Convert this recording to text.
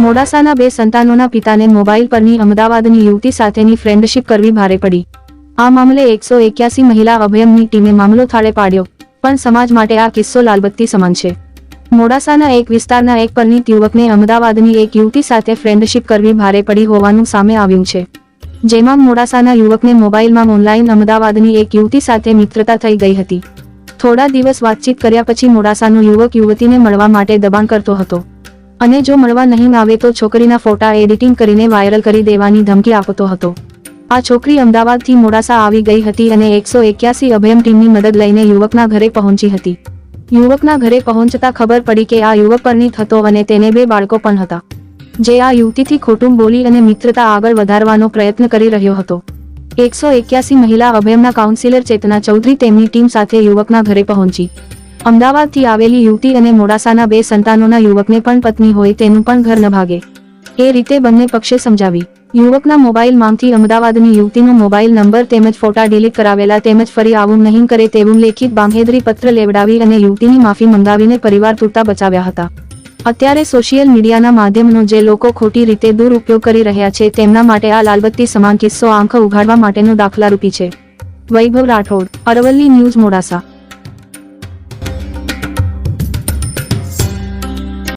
મોડાસાના 2 સંતાનોના પિતાને મોબાઈલ પરની અમદાવાદની યુવતી સાથેની ફ્રેન્ડશિપ કરવી ભારે પડી। આ મામલે 181 મહિલા અભયમની ટીમે મામલો થાળે પાડ્યો, પણ સમાજ માટે આ કિસ્સો લાલબત્તી સમાન છે। મોડાસાના એક વિસ્તારના એક પરિણીત યુવકને અમદાવાદની એક યુવતી સાથે ફ્રેન્ડશિપ કરવી ભારે પડી હોવાનું સામે આવ્યું છે, જેમાં મોડાસાના યુવકને મોબાઈલમાં ઓનલાઈન અમદાવાદની એક યુવતી સાથે મિત્રતા થઈ ગઈ હતી। થોડા દિવસ વાતચીત કર્યા પછી મોડાસાનો યુવક યુવતીને મળવા માટે દબાણ કરતો હતો અને જો મળવા નહીં આવે તો છોકરીના ફોટા એડિટિંગ કરીને વાયરલ કરી દેવાની ધમકી આપતો હતો। આ છોકરી અમદાવાદથી મોડાસા આવી ગઈ હતી અને 181 અભયમ ટીમની મદદ લઈને યુવકના ઘરે પહોંચી હતી। યુવકના ઘરે પહોંચતા ખબર પડી કે આ યુવક પરિણીત હતો અને તેને 2 બાળકો પણ હતા, જે આ યુવતીથી ખોટું બોલી અને મિત્રતા આગળ વધારવાનો પ્રયત્ન કરી રહ્યો હતો। 181 મહિલા અભયમના કાઉન્સિલર ચેતના ચૌધરી તેમની ટીમ સાથે યુવકના ઘરે પહોંચી। અમદાવાદથી આવેલી યુવતી અને મોડાસાના 2 સંતાનોના યુવકને પણ પત્ની હોય તેનું પણ ઘર ન ભાગે એ રીતે બંને પક્ષે સમજાવી। યુવકના મોબાઈલમાંથી અમદાવાદની યુવતીનો મોબાઈલ નંબર તેમજ ફોટા ડિલીટ કરાવેલા તેમજ ફરી આવું નહીં કરે તેવું લેખિત બાંહેધરી પત્ર લેવડાવી અને યુવતીની માફી મંગાવીને પરિવાર તૂટતા બચાવ્યા હતા। અત્યારે સોશિયલ મીડિયાના માધ્યમનો જે લોકો ખોટી રીતે દુરુપયોગ કરી રહ્યા છે તેમના માટે આ લાલબત્તી સમાન કિસ્સો આંખ ઉઘાડવા માટેનો દાખલારૂપી છે। વૈભવ રાઠોડ, અરવલ્લી ન્યૂઝ, મોડાસા।